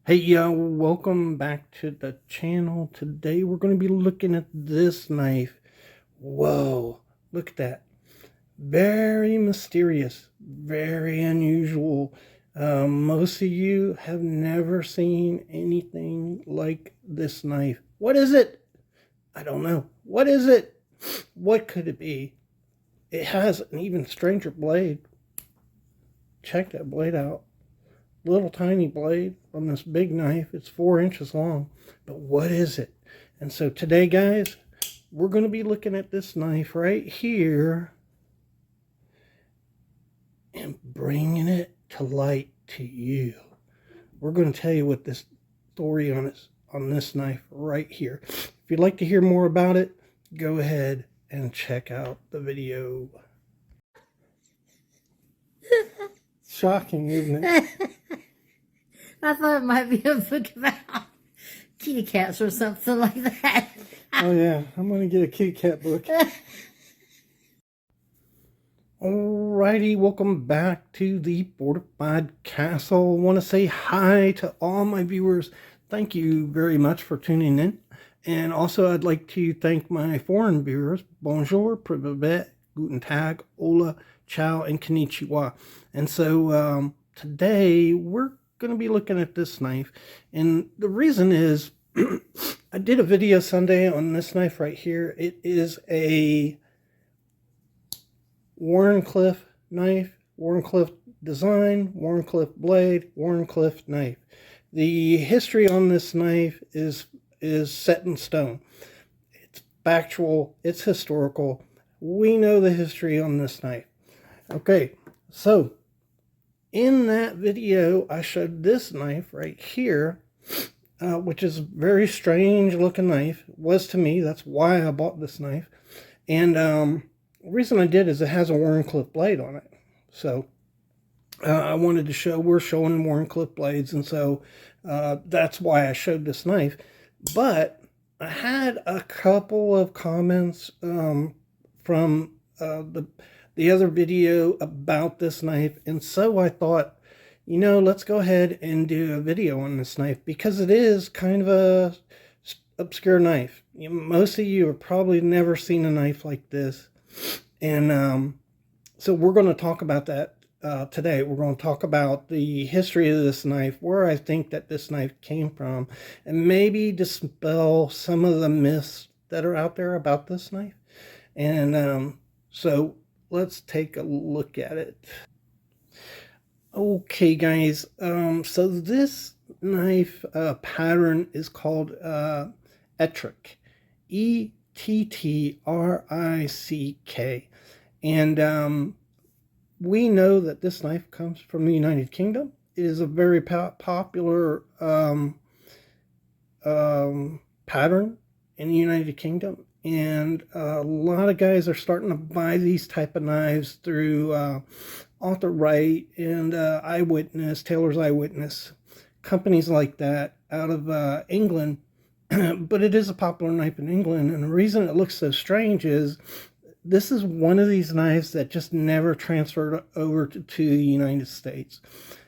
Hey y'all, welcome back to the channel. Today we're going to be looking at this knife. Whoa, look at that. Very mysterious, very unusual. Most of you have never seen anything like this knife. What is it? I don't know. What is it? What could it be? It has an even stranger blade. Check that blade out. Little tiny blade on this big knife. It's 4 inches long, but what is it? And so today, guys, we're going to be looking at this knife right here and bringing it to light to you. We're going to tell you what this story on this knife right here. If you'd like to hear more about it, go ahead and check out the video. Shocking, isn't it? I thought it might be a book about kitty cats or something like that. Oh yeah, I'm gonna get a kitty cat book. Alrighty, welcome back to the Fortified Castle. I want to say hi to all my viewers. Thank you very much for tuning in. And also I'd like to thank my foreign viewers. Bonjour, privet, guten tag, hola, ciao, and konnichiwa. And so today we're going to be looking at this knife, and the reason is I did a video Sunday on this knife right here. It is a Wharncliffe knife, Wharncliffe design, Wharncliffe blade, Wharncliffe knife. The history on this knife is set in stone. It's factual, it's historical. We know the history on this knife. Okay, so in that video, I showed this knife right here, which is a very strange looking knife. It was to me. That's why I bought this knife. And the reason I did is it has a Wharncliffe blade on it. So I wanted to show, we're showing Wharncliffe blades. And so that's why I showed this knife. But I had a couple of comments from the other video about this knife, and so I thought, you know, let's go ahead and do a video on this knife because it is kind of a obscure knife. Most of you have probably never seen a knife like this, and so we're going to talk about that today. We're going to talk about the history of this knife, where I think that this knife came from, and maybe dispel some of the myths that are out there about this knife. And so let's take a look at it. Okay, guys. So this knife pattern is called Ettrick. E-T-T-R-I-C-K. And we know that this knife comes from the United Kingdom. It is a very popular pattern in the United Kingdom. And a lot of guys are starting to buy these type of knives through Author Wright and Eyewitness, Taylor's Eyewitness, companies like that out of England. But it is a popular knife in England. And the reason it looks so strange is this is one of these knives that just never transferred over to the United States,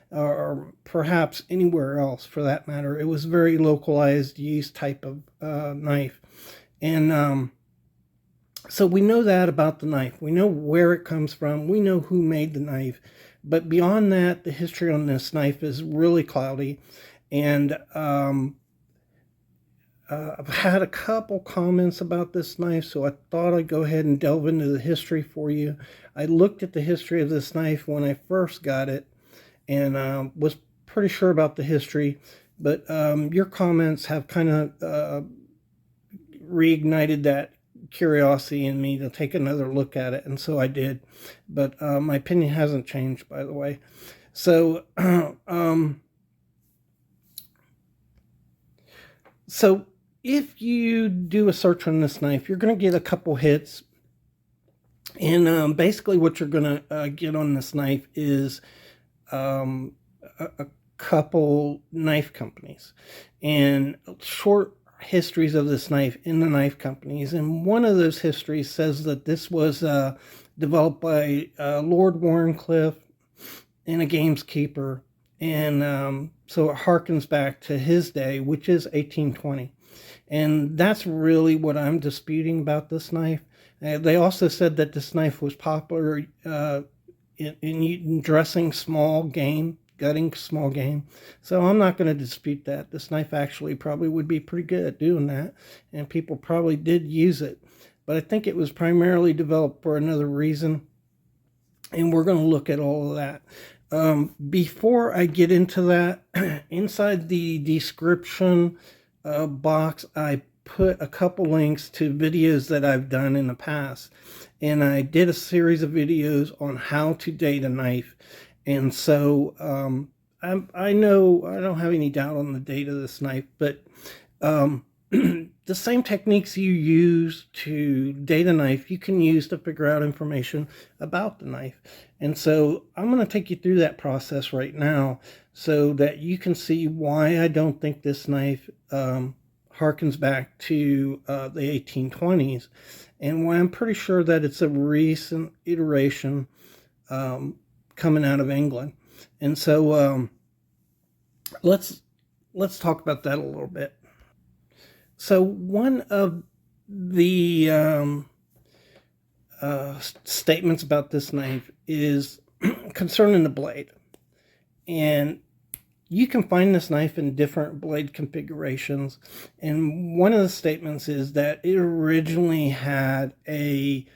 or perhaps anywhere else for that matter. It was very localized use type of knife. And so we know that about the knife. We know where it comes from. We know who made the knife. But beyond that, the history on this knife is really cloudy. And I've had a couple comments about this knife, so I thought I'd go ahead and delve into the history for you. I looked at the history of this knife when I first got it, and was pretty sure about the history. But your comments have kind of reignited that curiosity in me to take another look at it, and so I did. But my opinion hasn't changed, by the way. So so if you do a search on this knife, you're going to get a couple hits, and basically what you're going to get on this knife is a couple knife companies, and short histories of this knife in the knife companies, and one of those histories says that this was developed by Lord Warncliffe and a gameskeeper, and so it harkens back to his day, which is 1820. And that's really what I'm disputing about this knife. They also said that this knife was popular in dressing small game, gutting small game. So I'm not going to dispute that. This knife actually probably would be pretty good at doing that, and people probably did use it. But I think it was primarily developed for another reason, and we're going to look at all of that. Before I get into that, inside the description box, I put a couple links to videos that I've done in the past, and I did a series of videos on how to date a knife. And so I know I don't have any doubt on the date of this knife, but the same techniques you use to date a knife, you can use to figure out information about the knife. And so I'm going to take you through that process right now so that you can see why I don't think this knife harkens back to the 1820s, and why I'm pretty sure that it's a recent iteration coming out of England. And so let's talk about that a little bit. So one of the statements about this knife is concerning the blade. And you can find this knife in different blade configurations. And one of the statements is that it originally had a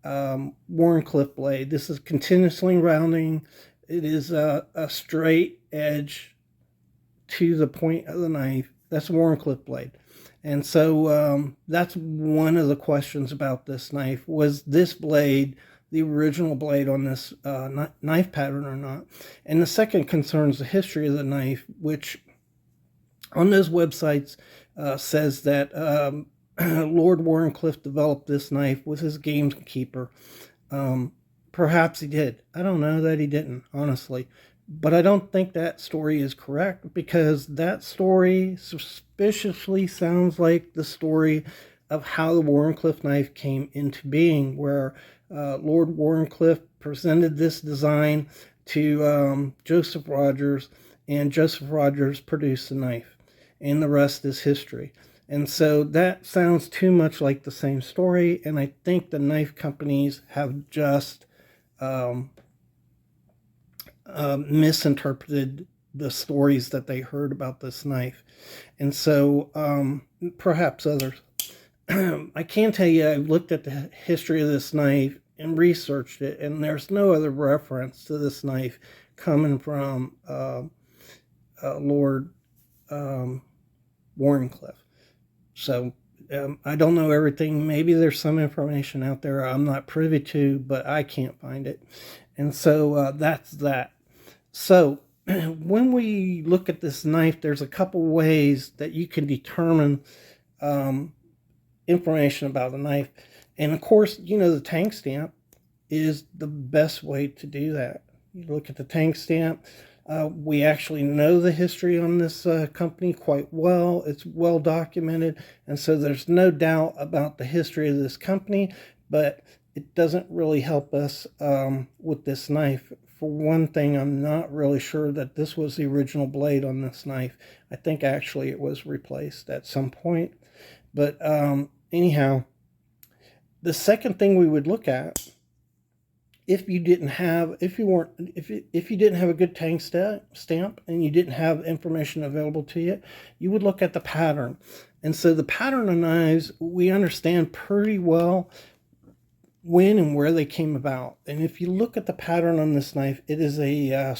Warncliffe blade. This is continuously rounding. It is a straight edge to the point of the knife. That's a Warncliffe blade. And so that's one of the questions about this knife. Was this blade the original blade on this knife pattern or not? And the second concerns the history of the knife, which on those websites says that Lord Warncliffe developed this knife with his gamekeeper. Perhaps he did. I don't know that he didn't, honestly. But I don't think that story is correct, because that story suspiciously sounds like the story of how the Warncliffe knife came into being, where Lord Warncliffe presented this design to Joseph Rogers, and Joseph Rogers produced the knife, and the rest is history. And so that sounds too much like the same story, and I think the knife companies have just misinterpreted the stories that they heard about this knife. And so perhaps others. I can tell you, I've looked at the history of this knife and researched it, and there's no other reference to this knife coming from Lord Warncliffe. So I don't know everything. Maybe there's some information out there I'm not privy to, but I can't find it. And so that's that. So when we look at this knife, there's a couple ways that you can determine information about a knife. And of course, you know, the tank stamp is the best way to do that. You look at the tank stamp. We actually know the history on this company quite well. It's well documented, and so there's no doubt about the history of this company, but it doesn't really help us with this knife. For one thing, I'm not really sure that this was the original blade on this knife. I think actually it was replaced at some point. But anyhow, the second thing we would look at, if you didn't have a good tank stamp and you didn't have information available to you, you would look at the pattern. And so the pattern of knives, we understand pretty well when and where they came about. And if you look at the pattern on this knife, it is a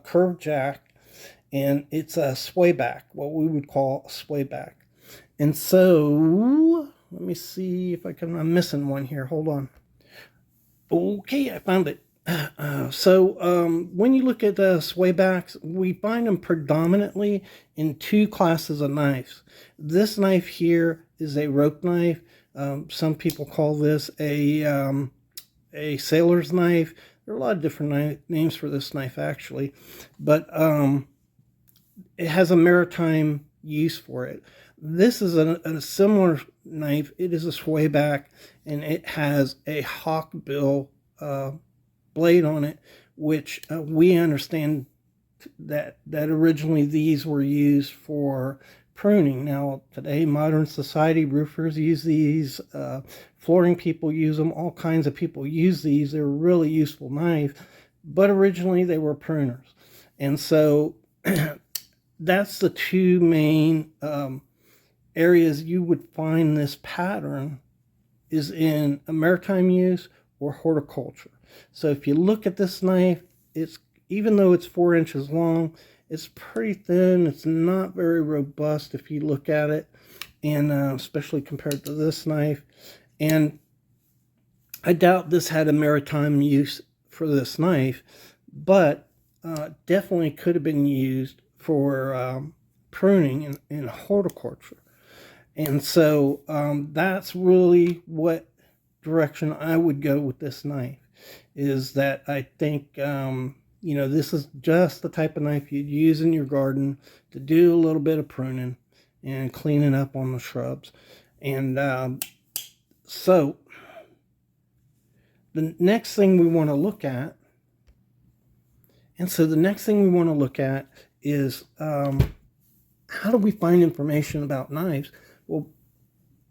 curved jack, and it's a sway back, what we would call a sway back. And so let me see if I'm missing one here. Hold on. Okay, I found it. When you look at the sway backs, we find them predominantly in two classes of knives. This knife here is a rope knife. Some people call this a sailor's knife. There are a lot of different names for this knife, actually, but it has a maritime use for it. This is a similar knife. It is a swayback, and it has a hawk bill blade on it, which we understand that originally these were used for pruning. Now today, modern society, roofers use these, flooring people use them, all kinds of people use these. They're a really useful knife, but originally they were pruners. And so that's the two main areas you would find this pattern, is in a maritime use or horticulture. So if you look at this knife, it's, even though it's 4 inches long, it's pretty thin. It's not very robust if you look at it, and especially compared to this knife. And I doubt this had a maritime use for this knife, but definitely could have been used for pruning in horticulture. And so that's really what direction I would go with this knife, is that I think, you know, this is just the type of knife you'd use in your garden to do a little bit of pruning and cleaning up on the shrubs. And so the next thing we want to look at, is how do we find information about knives? Well,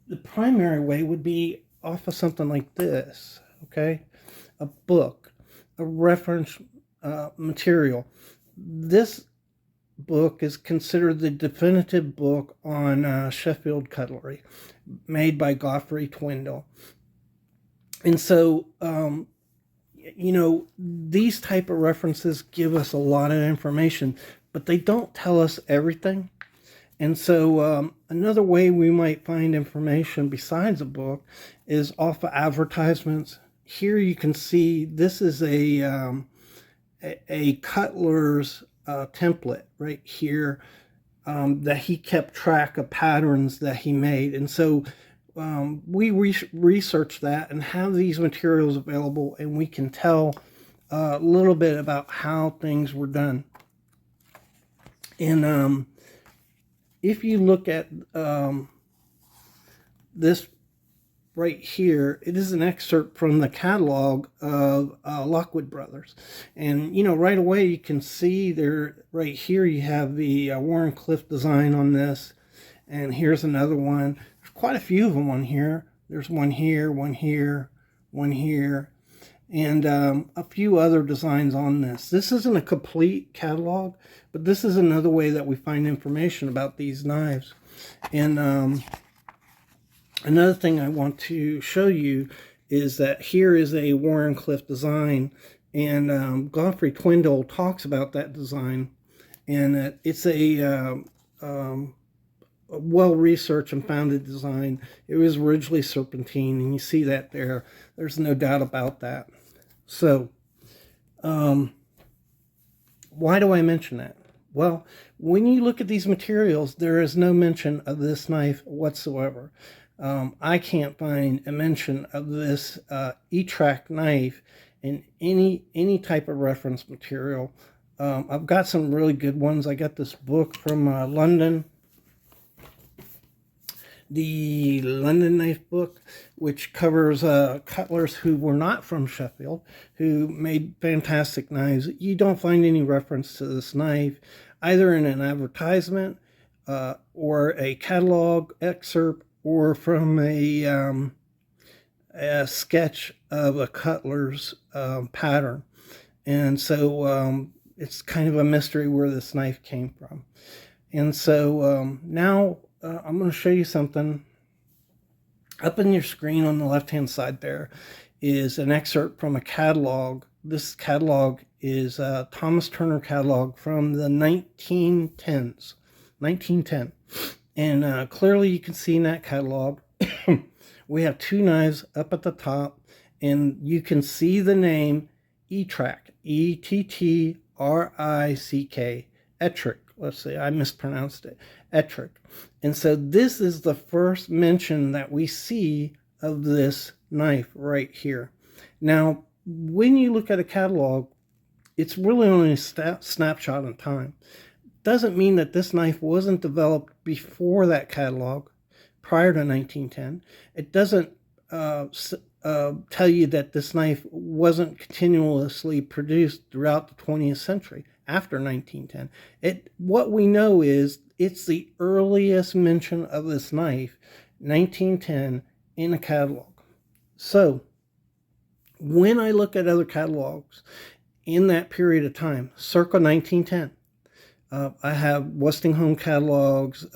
the primary way would be off of something like this, okay? A book, a reference material. This book is considered the definitive book on Sheffield cutlery, made by Godfrey Twindle. And so, you know, these type of references give us a lot of information, but they don't tell us everything. And so another way we might find information besides a book is off of advertisements. Here you can see this is a cutler's template right here, that he kept track of patterns that he made. And so we research that and have these materials available, and we can tell a little bit about how things were done. And if you look at this right here, it is an excerpt from the catalog of Lockwood Brothers. And, you know, right away you can see there, right here, you have the Wharncliffe design on this. And here's another one. There's quite a few of them on here. There's one here, one here, one here, and a few other designs on this. This isn't a complete catalog, but this is another way that we find information about these knives. And another thing I want to show you is that here is a Wharncliffe design, and Godfrey Twindle talks about that design, and it's a well-researched and founded design. It was originally serpentine, and you see that there. There's no doubt about that. So, why do I mention that? Well, when you look at these materials, there is no mention of this knife whatsoever. I can't find a mention of this Ettrick knife in any type of reference material. I've got some really good ones. I got this book from London, the London Knife Book, which covers cutlers who were not from Sheffield, who made fantastic knives. You don't find any reference to this knife, either in an advertisement or a catalog excerpt, or from a sketch of a cutler's pattern. And so it's kind of a mystery where this knife came from. And so now I'm going to show you something. Up on your screen on the left-hand side there is an excerpt from a catalog. This catalog is a Thomas Turner catalog from the 1910s, 1910. And clearly you can see in that catalog, we have two knives up at the top, and you can see the name Ettrick, Ettrick, Ettrick. Let's see, I mispronounced it, Ettrick. And so this is the first mention that we see of this knife right here. Now, when you look at a catalog, it's really only a snapshot in time. doesn't mean that this knife wasn't developed before that catalog, prior to 1910. It doesn't tell you that this knife wasn't continuously produced throughout the 20th century after 1910. What we know is it's the earliest mention of this knife, 1910, in a catalog. So when I look at other catalogs in that period of time, circa 1910, I have Westinghouse catalogs,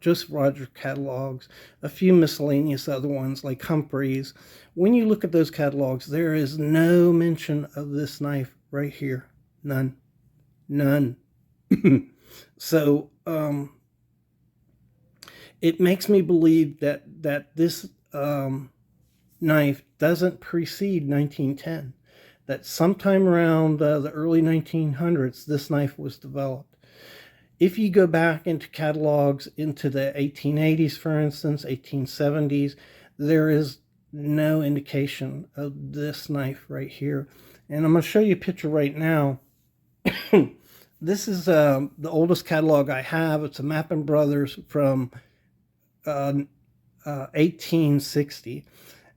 Joseph Rogers catalogs, a few miscellaneous other ones like Humphreys. When you look at those catalogs, there is no mention of this knife right here. None. None. So it makes me believe that this knife doesn't precede 1910. That sometime around the early 1900s, this knife was developed. If you go back into catalogs into the 1880s, for instance, 1870s, there is no indication of this knife right here. And I'm going to show you a picture right now. This is the oldest catalog I have. It's a Mappin Brothers from 1860.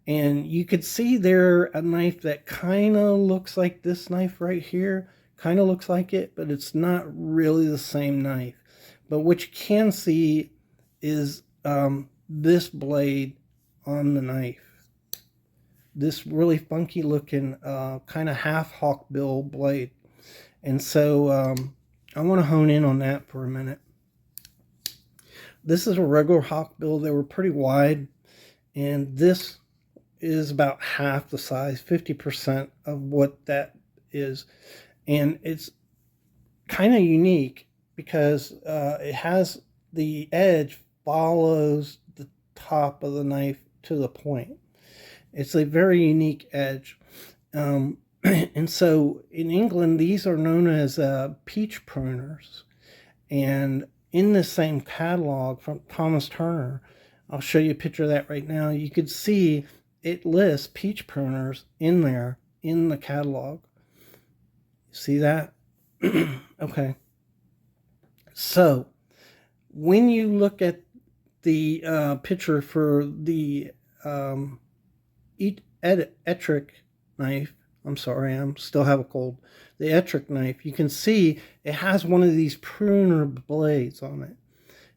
And you could see there a knife that kind of looks like this knife right here. Kind of looks like it, but it's not really the same knife. But what you can see is this blade on the knife. This really funky looking kind of half hawkbill blade. And so I want to hone in on that for a minute. This is a regular hawkbill. They were pretty wide. And this is about half the size, 50% of what that is. And it's kind of unique because it has the edge follows the top of the knife to the point. It's a very unique edge. And so in England, these are known as peach pruners. And in this same catalog from Thomas Turner, I'll show you a picture of that right now. You could see it lists peach pruners in there in the catalog. See that? Okay. So when you look at the picture for the Ettrick knife, I'm sorry, I still have a cold. The Ettrick knife, you can see it has one of these pruner blades on it.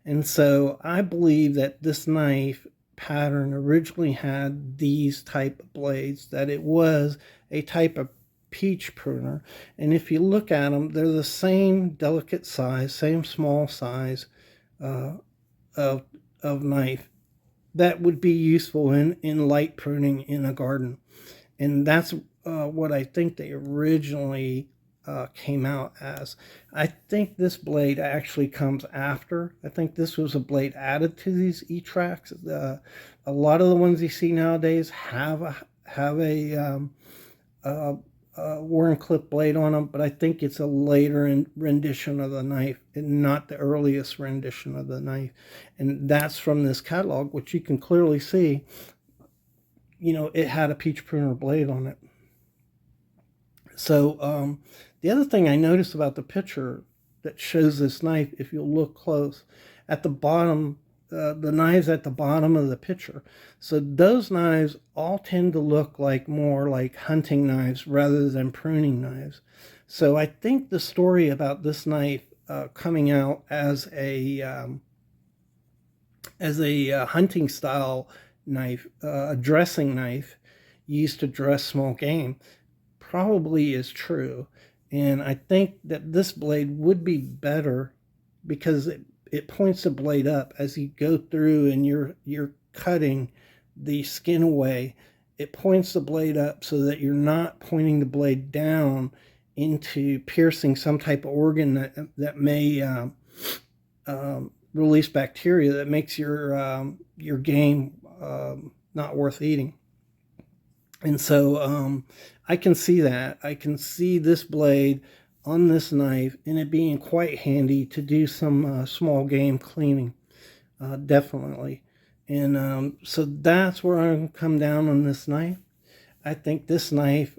And so I believe that this knife pattern originally had these type of blades, that it was a type of peach pruner. And if you look at them, they're the same delicate size, same small size of knife that would be useful in light pruning in a garden. And that's what I think they originally came out as. I think this blade actually comes after. I think this was a blade added to these E-Tracks. A lot of the ones you see nowadays have a Wharncliffe blade on them, but I think it's a later rendition of the knife and not the earliest rendition of the knife. And that's from this catalog, which you can clearly see, you know, it had a peach pruner blade on it. So the other thing I noticed about the picture that shows this knife, if you'll look close, at the bottom, the knives at the bottom of the picture. So those knives all tend to look like more like hunting knives rather than pruning knives. So I think the story about this knife coming out as a hunting style knife, a dressing knife used to dress small game, probably is true. And I think that this blade would be better because it points the blade up as you go through and you're cutting the skin away. It points the blade up so that you're not pointing the blade down into piercing some type of organ that may release bacteria that makes your game not worth eating. And so I can see that. I can see this blade on this knife and it being quite handy to do some small game cleaning, definitely. And so that's where I'm come down on this knife. I think this knife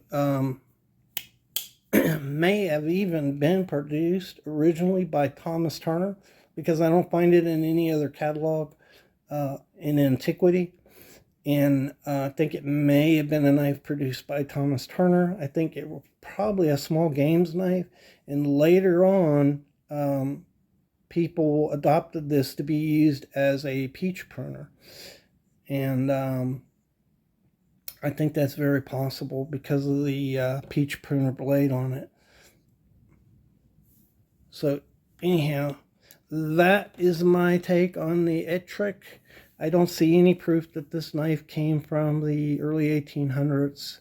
may have even been produced originally by Thomas Turner, because I don't find it in any other catalog in antiquity. And I think it may have been a knife produced by Thomas Turner. I think it was probably a small games knife. And later on, people adopted this to be used as a peach pruner. And I think that's very possible because of the peach pruner blade on it. So anyhow, that is my take on the Ettrick. I don't see any proof that this knife came from the early 1800s.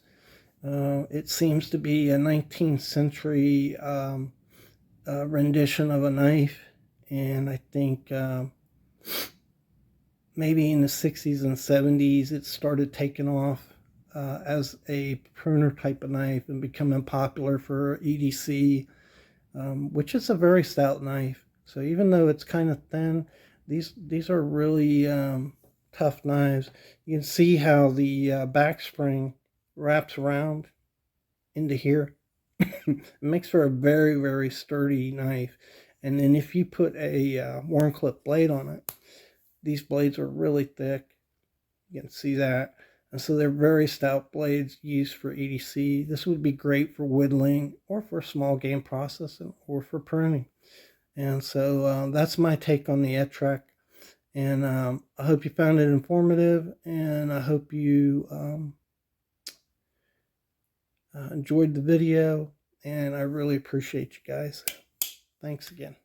It seems to be a 19th century rendition of a knife, and I think maybe in the 60s and 70s it started taking off as a pruner type of knife and becoming popular for EDC, which is a very stout knife. So even though it's kind of thin, these are really tough knives. You can see how the back spring wraps around into here. It makes for a very, very sturdy knife. And then if you put a Wharncliffe blade on it, these blades are really thick. You can see that. And so they're very stout blades used for EDC. This would be great for whittling or for small game processing or for pruning. And so that's my take on the Ettrick. And I hope you found it informative, and I hope you enjoyed the video, and I really appreciate you guys. Thanks again.